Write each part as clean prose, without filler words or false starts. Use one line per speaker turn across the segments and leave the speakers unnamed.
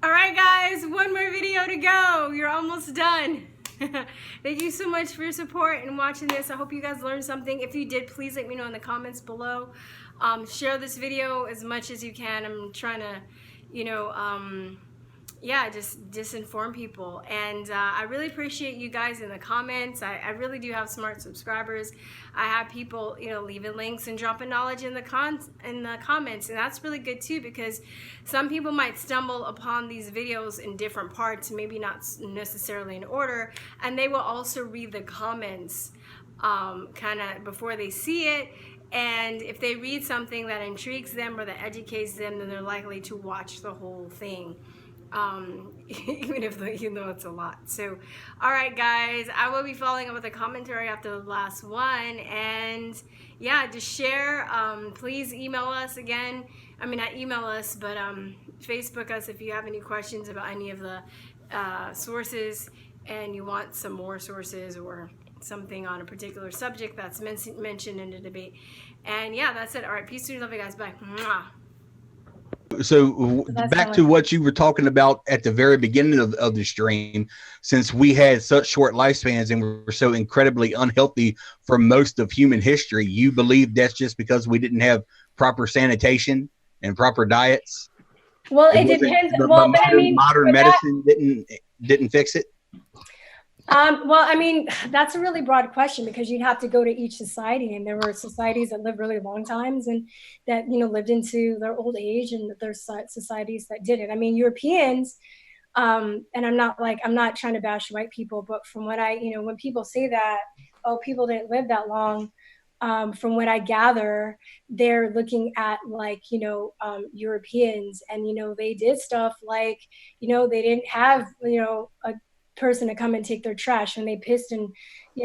All right, guys, one more video to go. You're almost done. Thank you so much for your support and watching this. I hope you guys learned something. If you did, please let me know in the comments below. Share this video as much as you can. I'm trying to, yeah, just disinform people. And I really appreciate you guys in the comments. I really do have smart subscribers. I have people, leaving links and dropping knowledge in the comments, and that's really good too, because some people might stumble upon these videos in different parts, maybe not necessarily in order, and they will also read the comments kind of before they see it. And if they read something that intrigues them or that educates them, then they're likely to watch the whole thing. Even if it's a lot. So, all right, guys, I will be following up with a commentary after the last one, and yeah, just share. Please email us again. I mean, not email us, but Facebook us if you have any questions about any of the sources and you want some more sources or something on a particular subject that's mentioned in the debate. And yeah, that's it. All right, peace and love you guys. Bye. Mwah.
So back to what you were talking about at the very beginning of the stream, since we had such short lifespans and we're so incredibly unhealthy for most of human history, you believe that's just because we didn't have proper sanitation and proper diets?
Well, it depends. Well,
modern medicine didn't fix it.
Well, I mean, that's a really broad question, because you'd have to go to each society, and there were societies that lived really long times and that, lived into their old age, and there's societies that didn't. I mean, Europeans, and I'm not trying to bash white people, but from what when people say that, oh, people didn't live that long, from what I gather, they're looking at Europeans, and, they did stuff like, they didn't have, a person to come and take their trash, and they pissed and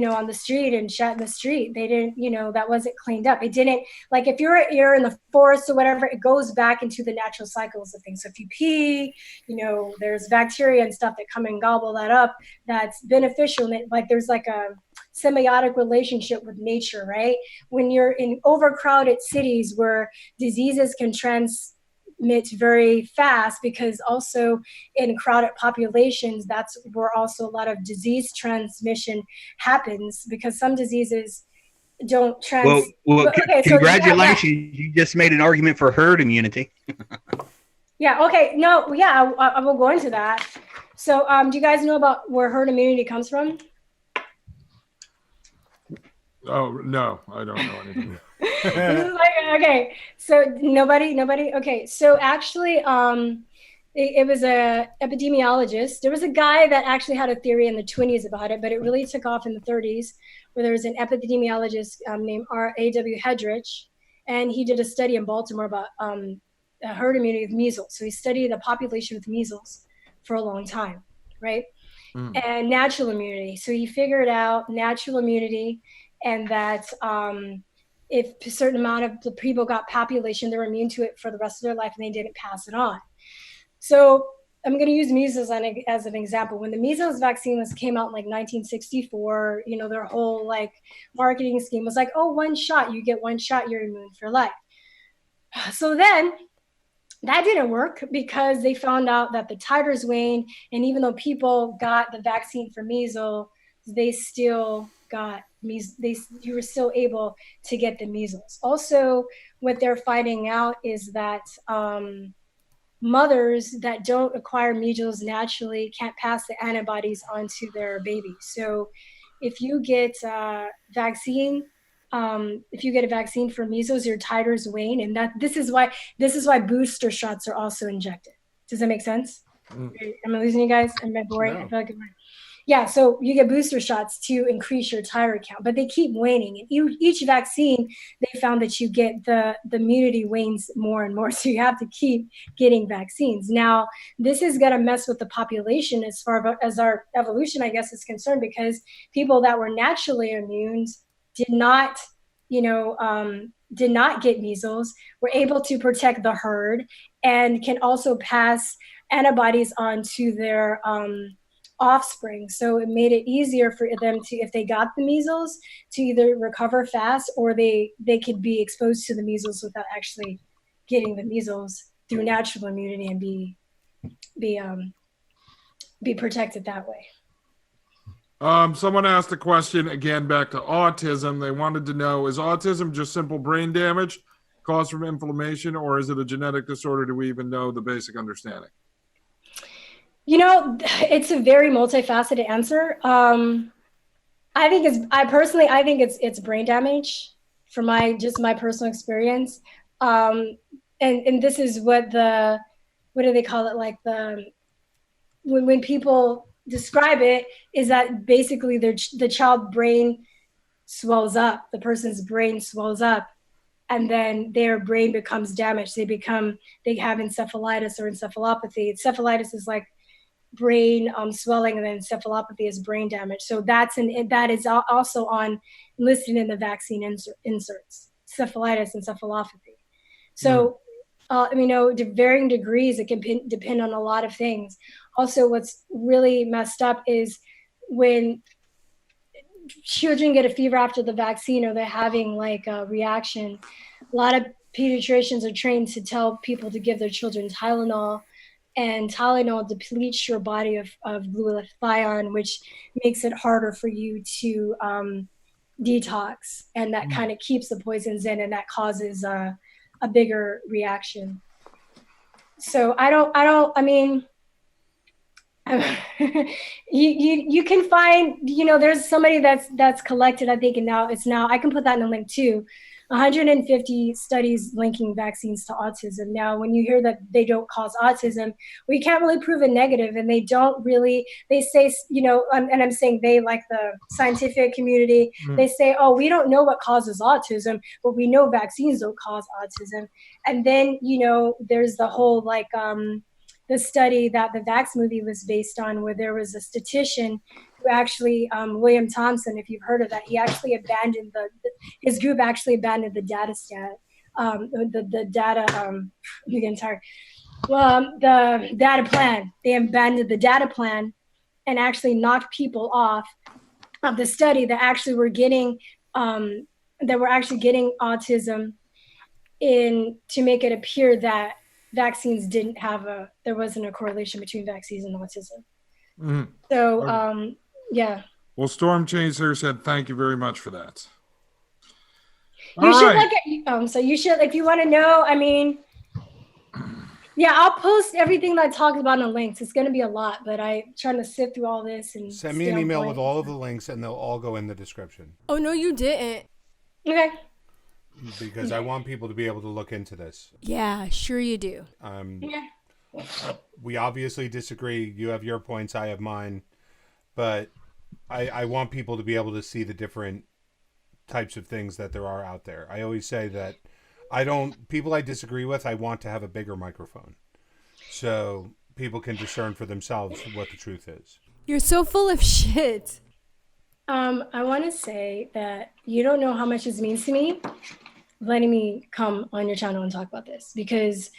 on the street and shat in the street. They didn't, that wasn't cleaned up. It didn't, like, if you're in the forest or whatever, it goes back into the natural cycles of things. So if you pee, there's bacteria and stuff that come and gobble that up, that's beneficial. And there's like a symbiotic relationship with nature, right? When you're in overcrowded cities where diseases can transmit very fast, because also in crowded populations, that's where also a lot of disease transmission happens, because some diseases don't
congratulations. So you just made an argument for herd immunity.
Yeah, okay. No, yeah, I will go into that. So do you guys know about where herd immunity comes from?
Oh, no, I don't know anything.
Okay, so nobody. Okay, so actually, it was a epidemiologist. There was a guy that actually had a theory in the 20s about it, but it really took off in the 30s, where there was an epidemiologist named R.A.W. Hedrich, and he did a study in Baltimore about herd immunity with measles. So he studied the population with measles for a long time, right? And natural immunity. So he figured out natural immunity, and that if a certain amount of the people got population, they were immune to it for the rest of their life, and they didn't pass it on. So I'm going to use measles as an example. When the measles vaccine came out in 1964, their whole marketing scheme was oh, one shot, you get one shot, you're immune for life. So then that didn't work, because they found out that the titers waned, and even though people got the vaccine for measles, they still got you were still able to get the measles. Also, what they're finding out is that mothers that don't acquire measles naturally can't pass the antibodies onto their babies. So if you get a vaccine for measles, your titers wane, and this is why booster shots are also injected. Does that make sense? Am I losing you guys? Am I boring? No. I feel like yeah, so you get booster shots to increase your titer count, but they keep waning. And each vaccine, they found that you get the immunity wanes more and more, so you have to keep getting vaccines. Now, this is going to mess with the population as far as our evolution, I guess, is concerned, because people that were naturally immune did not get measles, were able to protect the herd, and can also pass antibodies on to their offspring. So it made it easier for them to, if they got the measles, to either recover fast, or they could be exposed to the measles without actually getting the measles through natural immunity and be be protected that way.
Someone asked a question again back to autism. They wanted to know, is autism just simple brain damage caused from inflammation, or is it a genetic disorder? Do we even know the basic understanding?
You know, it's a very multifaceted answer. I think it's brain damage from my personal experience. And this is what do they call it? Like when people describe it, is that basically the child brain swells up, the person's brain swells up, and then their brain becomes damaged. They have encephalitis or encephalopathy. Encephalitis is like brain swelling, and then encephalopathy is brain damage. So that is also listed in the vaccine inserts, encephalitis, encephalopathy. So to varying degrees, it can depend on a lot of things. Also, what's really messed up is when children get a fever after the vaccine, or they're having like a reaction. A lot of pediatricians are trained to tell people to give their children Tylenol, and Tylenol depletes your body of glutathione, which makes it harder for you to detox, and that kind of keeps the poisons in, and that causes a bigger reaction. So you can find, there's somebody that's collected, I think, and now I can put that in the link too, 150 studies linking vaccines to autism. Now, when you hear that they don't cause autism, we can't really prove a negative, and they say, and I'm saying they, like the scientific community, they say, oh, we don't know what causes autism, but we know vaccines don't cause autism. And then, there's the whole the study that the Vax movie was based on, where there was a statistician who actually, William Thompson, if you've heard of that, he actually abandoned his group actually abandoned the data set, the data plan. They abandoned the data plan and actually knocked people off of the study that actually were getting autism to make it appear that vaccines there wasn't a correlation between vaccines and autism. Mm-hmm. So, yeah.
Well, Storm Chaser said, thank you very much for that.
You should, if you want to know, I'll post everything that I talked about in the links. It's going to be a lot, but I'm trying to sift through all this and
send me an email with all of the links, and they'll all go in the description.
Oh, no, you didn't.
Okay.
Because I want people to be able to look into this.
Yeah, sure you do.
We obviously disagree. You have your points, I have mine. But I want people to be able to see the different types of things that there are out there. I always say that people I disagree with, I want to have a bigger microphone, so people can discern for themselves what the truth is.
You're so full of shit.
I want to say that you don't know how much this means to me, letting me come on your channel and talk about this, because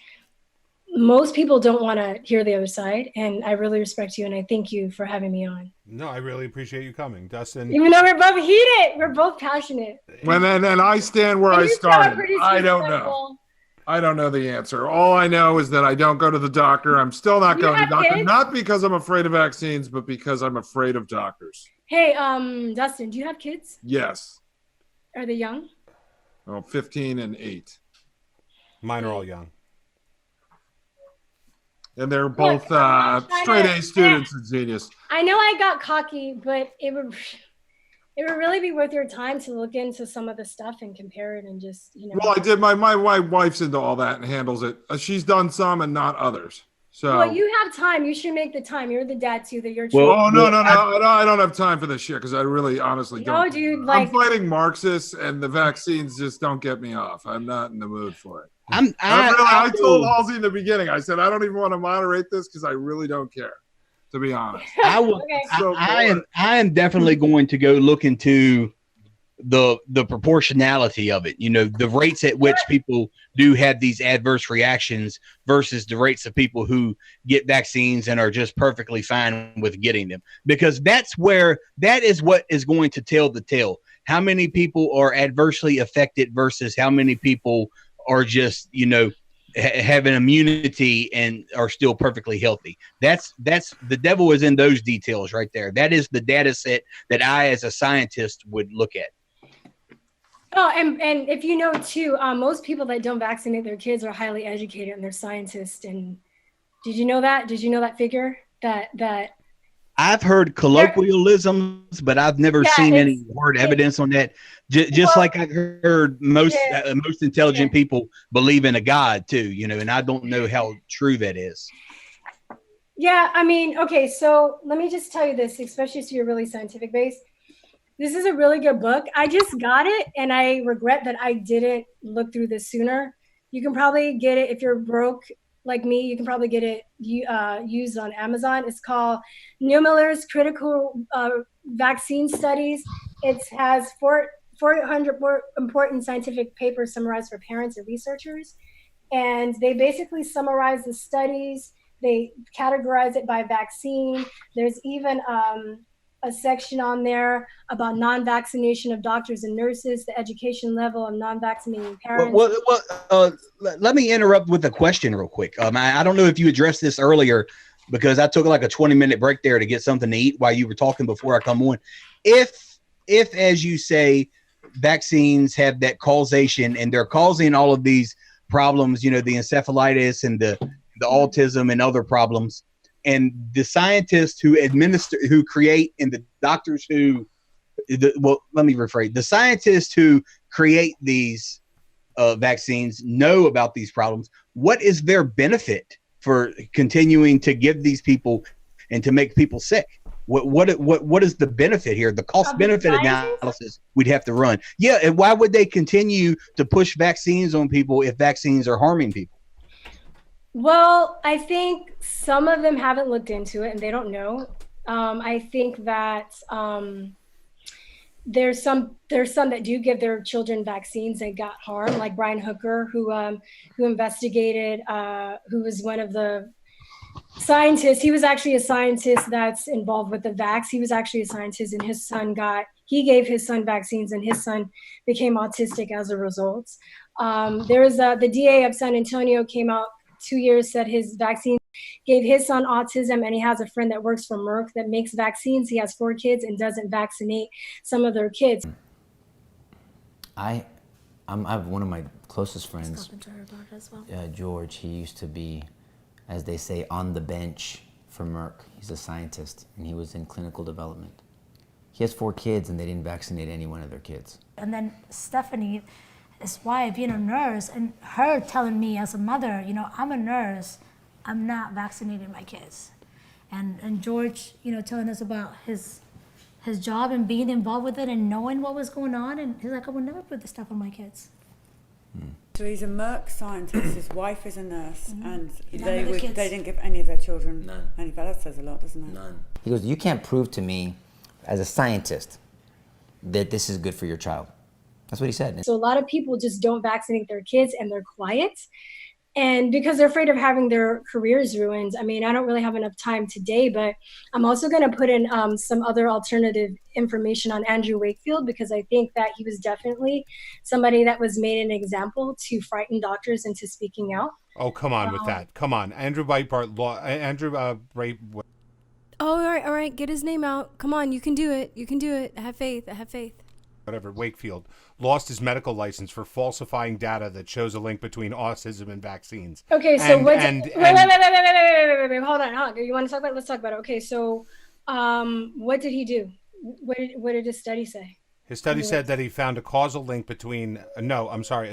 most people don't want to hear the other side, and I really respect you, and I thank you for having me on.
No, I really appreciate you coming, Dustin.
Even though we're both heated, we're both passionate.
And I stand where I started. I don't know. I don't know the answer. All I know is that I don't go to the doctor. I'm still not going to the doctor, kids? Not because I'm afraid of vaccines, but because I'm afraid of doctors.
Hey, Dustin, do you have kids?
Yes.
Are they young?
Oh, 15 and 8.
Mine are all young.
And they're both straight A students at Genius.
I know I got cocky, but it would really be worth your time to look into some of the stuff and compare it and just,
Well, I did. My wife's into all that and handles it. She's done some and not others. So.
Well, you have time. You should make the time. You're the dad too. That you're.
No. I don't have time for this shit because I really, honestly don't.
No, dude.
I'm fighting Marxists, and the vaccines just don't get me off. I'm not in the mood for it. I told Halsey in the beginning. I said I don't even want to moderate this because I really don't care. To be honest,
I am definitely going to go look into the proportionality of it. The rates at which people do have these adverse reactions versus the rates of people who get vaccines and are just perfectly fine with getting them, because that is what is going to tell the tale. How many people are adversely affected versus how many people are just, have an immunity and are still perfectly healthy. That's the devil is in those details right there. That is the data set that I, as a scientist, would look at.
Oh, and if you know too, most people that don't vaccinate their kids are highly educated and they're scientists. And did you know that? Did you know that figure? That
I've heard colloquialisms, but I've never seen any hard evidence on that. Just like I've heard most intelligent people believe in a God too, you know, and I don't know how true that is.
Yeah, I mean, okay, so let me just tell you this, especially so you're really scientific based. This is a really good book. I just got it, and I regret that I didn't look through this sooner. You can probably get it if you're broke like me. You can probably get it used on Amazon. It's called Neumiller's Critical Vaccine Studies. It has 400 more important scientific papers summarized for parents and researchers. And they basically summarize the studies. They categorize it by vaccine. There's even a section on there about non-vaccination of doctors and nurses, the education level of non-vaccinating parents.
Let me interrupt with a question real quick. I don't know if you addressed this earlier, because I took like a 20-minute break there to get something to eat while you were talking before I come on. If as you say, vaccines have that causation and they're causing all of these problems, you know, the encephalitis and the autism and other problems, and the scientists who create, and the doctors the scientists who create these vaccines know about these problems. What is their benefit for continuing to give these people and to make people sick? What is the benefit here? The cost benefit analysis we'd have to run. Yeah, and why would they continue to push vaccines on people if vaccines are harming people?
Well, I think some of them haven't looked into it and they don't know. I think that there's some that do give their children vaccines that got harmed, like Brian Hooker, who investigated, who was one of the scientists. He was actually a scientist that's involved with the vax. He was actually a scientist, and he gave his son vaccines, and his son became autistic as a result. The DA of San Antonio came out 2 years, said his vaccine gave his son autism, and he has a friend that works for Merck that makes vaccines. He has 4 kids and doesn't vaccinate some of their kids.
I have one of my closest friends, George. He used to be, as they say, on the bench for Merck. He's a scientist, and he was in clinical development. He has 4 kids, and they didn't vaccinate any one of their kids.
And then Stephanie, his wife, being a nurse, and her telling me as a mother, you know, I'm a nurse, I'm not vaccinating my kids. And George, you know, telling us about his job and being involved with it and knowing what was going on, and he's like, I would never put this stuff on my kids.
So he's a Merck scientist, his wife is a nurse, and they didn't give any of their children any. That says a lot, doesn't it?
None. He goes, you can't prove to me as a scientist that this is good for your child. That's what he said.
So a lot of people just don't vaccinate their kids, and they're quiet. And because they're afraid of having their careers ruined. I mean, I don't really have enough time today, but I'm also going to put in some other alternative information on Andrew Wakefield, because I think that he was definitely somebody that was made an example to frighten doctors into speaking out.
Oh, come on with that. Come on. Andrew Breitbart,
Oh, all right. Get his name out. Come on. You can do it. You can do it. I have faith.
Whatever, Wakefield, lost his medical license for falsifying data that shows a link between autism and vaccines.
Okay, so wait, hold on. You want to talk about it? Let's talk about it. Okay, so what did he do? What did his study say?
His study said that he found a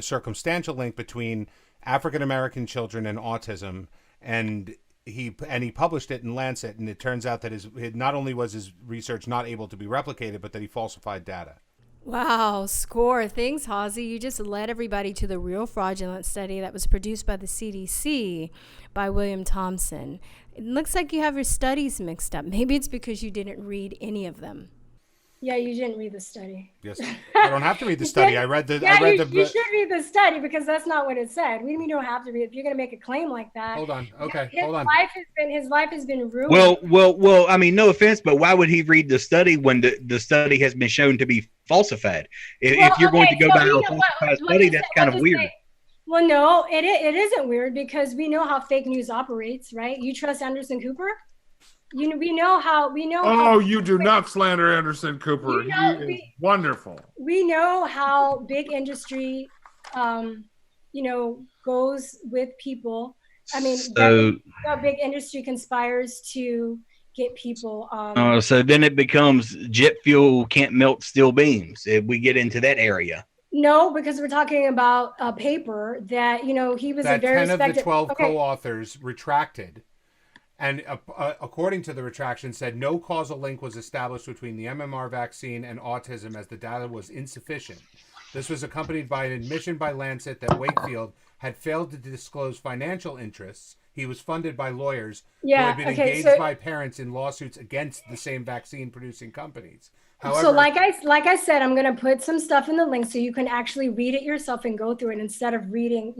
circumstantial link between African-American children and autism, and he published it in Lancet, and it turns out that not only was his research not able to be replicated, but that he falsified data.
Wow, score. Thanks, Halsey. You just led everybody to the real fraudulent study that was produced by the CDC by William Thompson. It looks like you have your studies mixed up. Maybe it's because you didn't read any of them.
Yeah, you didn't read the study.
Yes, I don't have to read the study. I read the.
You should read the study, because that's not what it said. We don't have to read. If you're going to make a claim like that.
Hold on. Okay, hold on.
His life has been ruined.
Well. I mean, no offense, but why would he read the study when the study has been shown to be falsified? If you're going to go by a falsified study, that's kind of weird.
Well, no, it isn't weird because we know how fake news operates, right? You trust Anderson Cooper? We know how.
Oh, you do not slander Anderson Cooper. He is wonderful.
We know how big industry, goes with people. I mean, how big industry conspires to get people.
So then it becomes jet fuel can't melt steel beams if we get into that area.
No, because we're talking about a paper that, he was a very
10 of the 12 co-authors retracted. And according to the retraction, said no causal link was established between the MMR vaccine and autism as the data was insufficient. This was accompanied by an admission by Lancet that Wakefield had failed to disclose financial interests. He was funded by lawyers who had been engaged by parents in lawsuits against the same vaccine-producing companies. However,
so like I said, I'm going to put some stuff in the link so you can actually read it yourself and go through it instead of reading,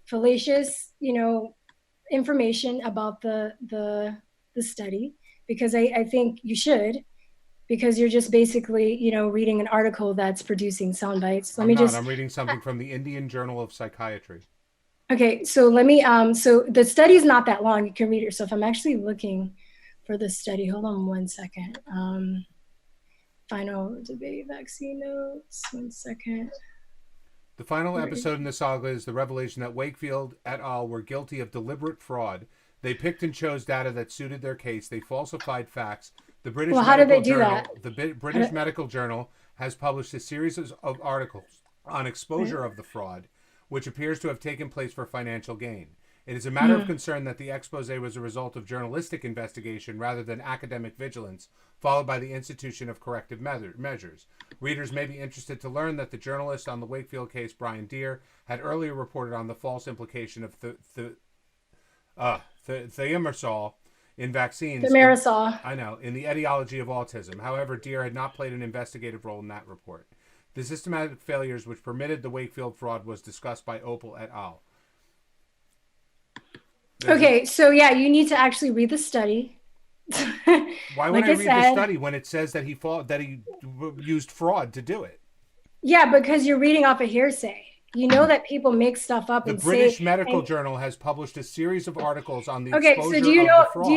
fallacious, information about the study, because I think you should, because you're just basically, reading an article that's producing sound bites.
I'm reading something from the Indian Journal of Psychiatry.
Okay, so let me, so the study is not that long. You can read it yourself. I'm actually looking for the study. Hold on 1 second. Final debate vaccine notes. 1 second.
The final episode in the saga is the revelation that Wakefield et al. Were guilty of deliberate fraud. They picked and chose data that suited their case. They falsified facts. The British Medical Journal has published a series of articles on exposure of the fraud, which appears to have taken place for financial gain. It is a matter of concern that the expose was a result of journalistic investigation rather than academic vigilance, followed by the institution of corrective measures. Readers may be interested to learn that the journalist on the Wakefield case, Brian Deere, had earlier reported on the false implication of thimerosal in vaccines.
Thimerosal.
In the etiology of autism. However, Deere had not played an investigative role in that report. The systematic failures which permitted the Wakefield fraud was discussed by Opal et al.
Okay, so yeah, you need to actually read the study.
Why would I read the study when it says that he used fraud to do it?
Yeah, because you're reading off a hearsay. You know that people make stuff up.
The British Medical Journal has published a series of articles on the
exposure
of the fraud.
Do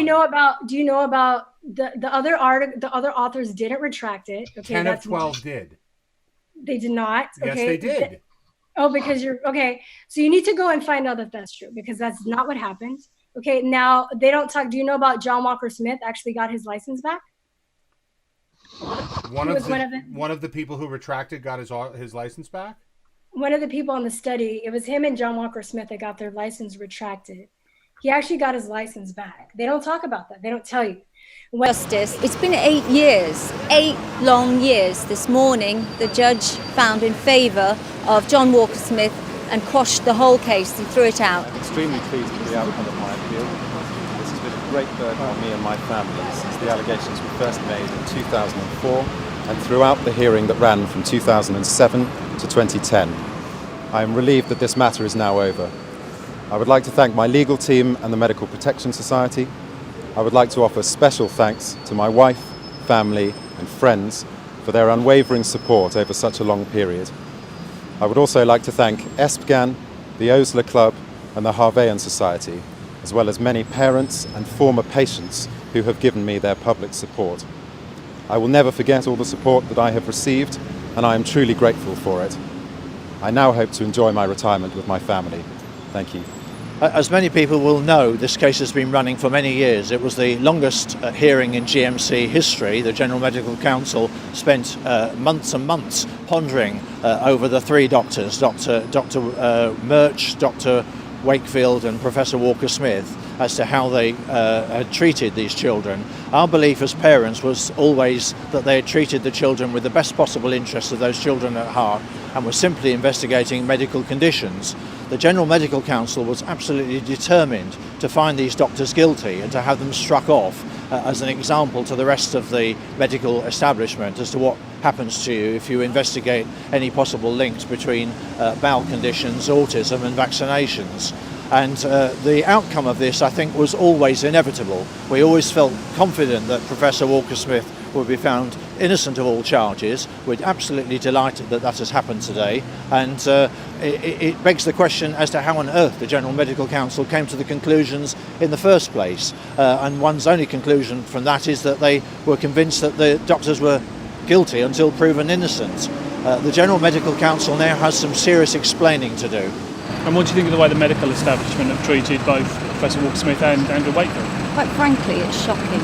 you know about the other article? The other authors didn't retract it. Okay,
10 of 12 did.
They did not.
Yes, they did.
Oh, because you're okay. So you need to go and find out if that's true, because that's not what happened. Okay, now they don't talk. Do you know about John Walker Smith actually got his license back?
One of the people who retracted got his license back?
One of the people on the study, it was him and John Walker Smith that got their license retracted. He actually got his license back. They don't talk about that. They don't tell you.
Justice. It's been 8 years, 8 long years. This morning, the judge found in favour of John Walker Smith and quashed the whole case and threw it out.
Extremely pleased with the outcome of my appeal. This has been a great burden on me and my family since the allegations were first made in 2004 and throughout the hearing that ran from 2007 to 2010. I am relieved that this matter is now over. I would like to thank my legal team and the Medical Protection Society. I would like to offer special thanks to my wife, family and friends for their unwavering support over such a long period. I would also like to thank ESPGAN, the Osler Club and the Harveyan Society, as well as many parents and former patients who have given me their public support. I will never forget all the support that I have received, and I am truly grateful for it. I now hope to enjoy my retirement with my family. Thank you.
As many people will know, this case has been running for many years. It was the longest hearing in GMC history. The General Medical Council spent months and months pondering over the three doctors, Dr. Murch, Dr. Wakefield and Professor Walker Smith, as to how they had treated these children. Our belief as parents was always that they had treated the children with the best possible interests of those children at heart and were simply investigating medical conditions. The General Medical Council was absolutely determined to find these doctors guilty and to have them struck off as an example to the rest of the medical establishment as to what happens to you if you investigate any possible links between bowel conditions, autism and vaccinations. And the outcome of this, I think, was always inevitable. We always felt confident that Professor Walker-Smith would be found innocent of all charges. We're absolutely delighted that that has happened today. And it begs the question as to how on earth the General Medical Council came to the conclusions in the first place. And one's only conclusion from that is that they were convinced that the doctors were guilty until proven innocent. The General Medical Council now has some serious explaining to do.
And what do you think of the way the medical establishment have treated both Professor Walker-Smith and Andrew Wakefield?
Quite frankly, it's shocking.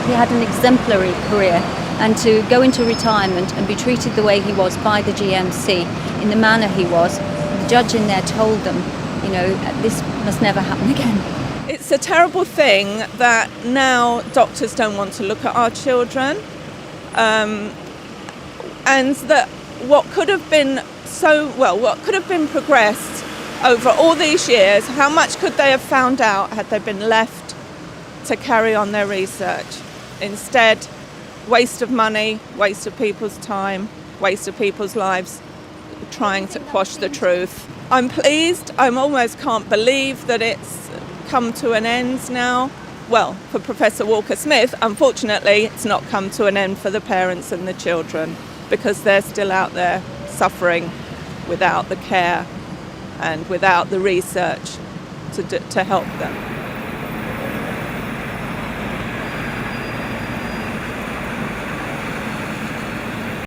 He had an exemplary career, and to go into retirement and be treated the way he was by the GMC in the manner he was, the judge in there told them, you know, this must never happen again.
It's a terrible thing that now doctors don't want to look at our children, and that what could have been progressed over all these years, how much could they have found out had they been left to carry on their research? Instead, waste of money, waste of people's time, waste of people's lives, trying to quash the truth. I'm pleased. I almost can't believe that it's come to an end now. Well, for Professor Walker-Smith, unfortunately, it's not come to an end for the parents and the children, because they're still out there suffering without the care and without the research to help them.